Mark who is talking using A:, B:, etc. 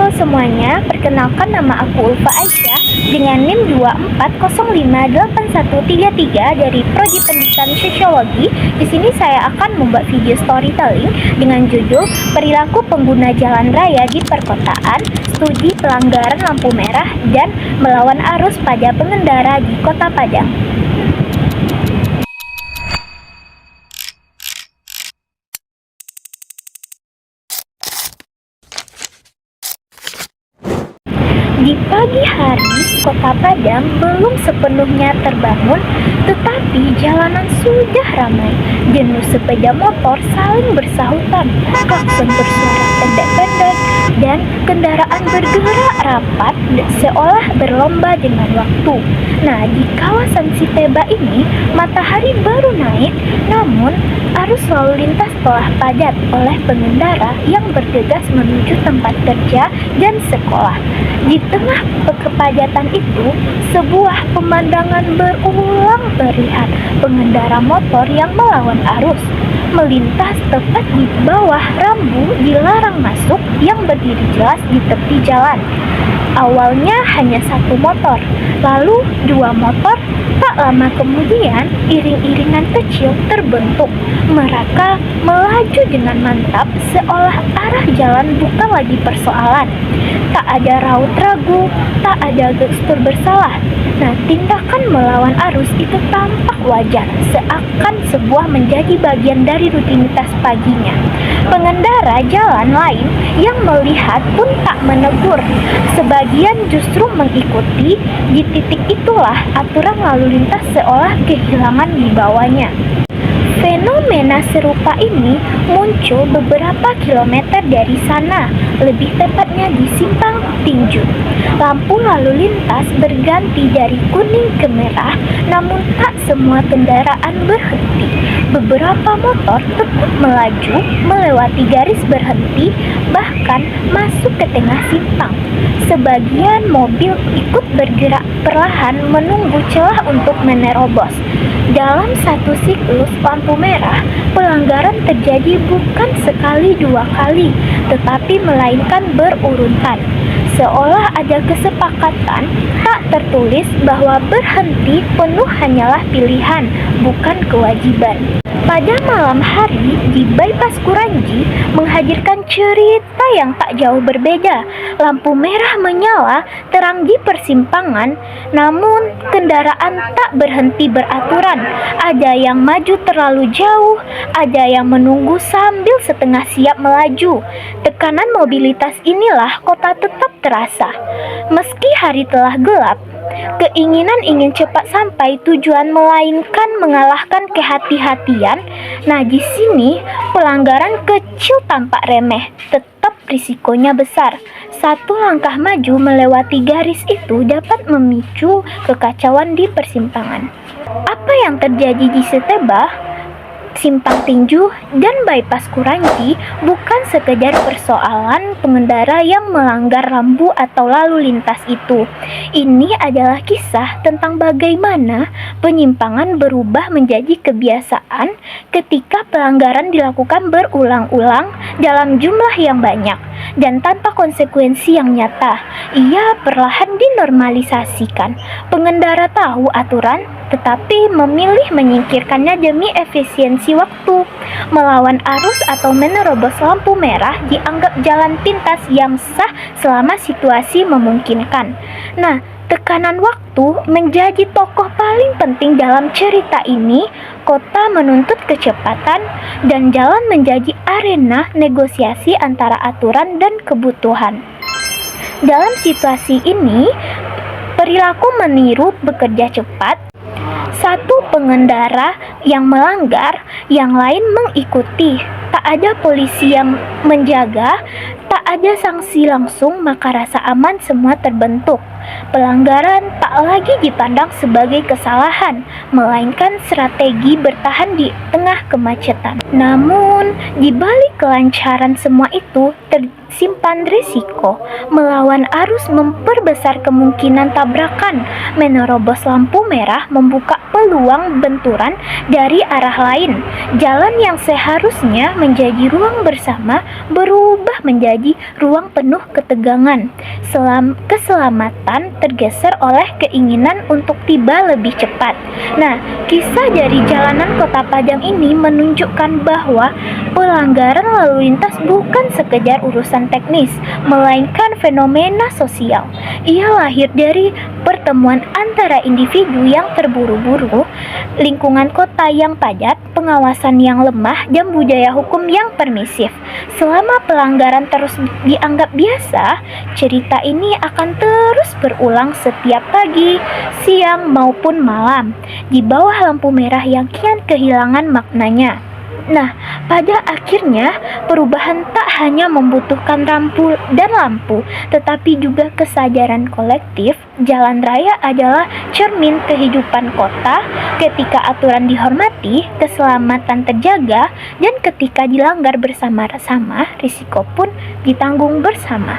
A: Halo semuanya, perkenalkan nama aku Ulfa Aisyah dengan NIM 24058133 dari Prodi Pendidikan Sosiologi. Di sini saya akan membuat video storytelling dengan judul Perilaku Pengguna Jalan Raya di Perkotaan, Studi Pelanggaran Lampu Merah dan Melawan Arus pada Pengendara di Kota Padang. Di pagi hari, Kota Padang belum sepenuhnya terbangun, tetapi jalanan sudah ramai. Jenuh sepeda motor saling bersahutan, klakson bersuara pendek-pendek, dan kendaraan bergerak rapat seolah berlomba dengan waktu. Nah, di kawasan Siteba ini, matahari baru naik, namun arus lalu lintas telah padat oleh pengendara yang bergegas menuju tempat kerja dan sekolah. Di tengah kepadatan itu, sebuah pemandangan berulang terlihat. Pengendara motor yang melawan arus melintas tepat di bawah rambu dilarang masuk yang berdiri jelas di tepi jalan. Awalnya hanya satu motor, lalu dua motor. Tak lama kemudian, iring-iringan kecil terbentuk. Mereka melaju dengan mantap seolah arah jalan bukan lagi persoalan. Tak ada raut ragu, tak ada gestur bersalah. Nah, tindakan melawan arus itu tampak wajar, seakan sebuah menjadi bagian dari rutinitas paginya. Pengendara jalan lain yang melihat pun tak menegur. Sebagian justru mengikuti. Di titik itulah aturan lalu lintas seolah kehilangan wibawanya. Fenomena serupa ini muncul beberapa kilometer dari sana, lebih tepatnya di Simpang Tinju. Lampu lalu lintas berganti dari kuning ke merah, namun tak semua kendaraan berhenti. Beberapa motor tetap melaju, melewati garis berhenti, bahkan masuk ke tengah simpang. Sebagian mobil ikut bergerak perlahan menunggu celah untuk menerobos. Dalam satu siklus lampu merah, pelanggaran terjadi bukan sekali dua kali, tetapi melainkan berurutan. Seolah ada kesepakatan tak tertulis bahwa berhenti penuh hanyalah pilihan, bukan kewajiban. Pada malam hari, di bypass Kuranji menghadirkan cerita yang tak jauh berbeda. Lampu merah menyala terang di persimpangan, namun kendaraan tak berhenti beraturan. Ada yang maju terlalu jauh, ada yang menunggu sambil setengah siap melaju. Tekanan mobilitas inilah kota tetap terasa. Meski hari telah gelap, keinginan ingin cepat sampai tujuan melainkan mengalahkan kehati-hatian. Nah, di sini pelanggaran kecil tampak remeh, tetap risikonya besar. Satu langkah maju melewati garis itu dapat memicu kekacauan di persimpangan. Apa yang terjadi di Siteba, Simpang Tinju, dan bypass Kuranji bukan sekedar persoalan pengendara yang melanggar rambu atau lalu lintas itu. Ini adalah kisah tentang bagaimana penyimpangan berubah menjadi kebiasaan ketika pelanggaran dilakukan berulang-ulang dalam jumlah yang banyak dan tanpa konsekuensi yang nyata. Ia perlahan dinormalisasikan. Pengendara tahu aturan, tetapi memilih menyingkirkannya demi efisiensi waktu. Melawan arus atau menerobos lampu merah dianggap jalan pintas yang sah selama situasi memungkinkan. Nah, tekanan waktu menjadi tokoh paling penting dalam cerita ini. Kota menuntut kecepatan dan jalan menjadi arena negosiasi antara aturan dan kebutuhan. Dalam situasi ini, perilaku meniru bekerja cepat. Satu pengendara yang melanggar, yang lain mengikuti. Tak ada polisi yang menjaga, tak ada sanksi langsung, maka rasa aman semua terbentuk. Pelanggaran tak lagi dipandang sebagai kesalahan, melainkan strategi bertahan di tengah kemacetan. Namun, di balik kelancaran semua itu, simpan risiko. Melawan arus memperbesar kemungkinan tabrakan. Menerobos lampu merah membuka peluang benturan dari arah lain. Jalan yang seharusnya menjadi ruang bersama berubah menjadi ruang penuh ketegangan. Keselamatan tergeser oleh keinginan untuk tiba lebih cepat. Nah, kisah dari jalanan Kota Padang ini menunjukkan bahwa pelanggaran lalu lintas bukan sekedar urusan teknis, melainkan fenomena sosial. Ia lahir dari pertemuan antara individu yang terburu-buru, lingkungan kota yang padat, pengawasan yang lemah, dan budaya hukum yang permisif. Selama pelanggaran terus dianggap biasa, cerita ini akan terus berulang setiap pagi, siang, maupun malam, di bawah lampu merah yang kian kehilangan maknanya. Nah, pada akhirnya perubahan tak hanya membutuhkan lampu, tetapi juga kesadaran kolektif. Jalan raya adalah cermin kehidupan kota. Ketika aturan dihormati, keselamatan terjaga, dan ketika dilanggar bersama-sama, risiko pun ditanggung bersama.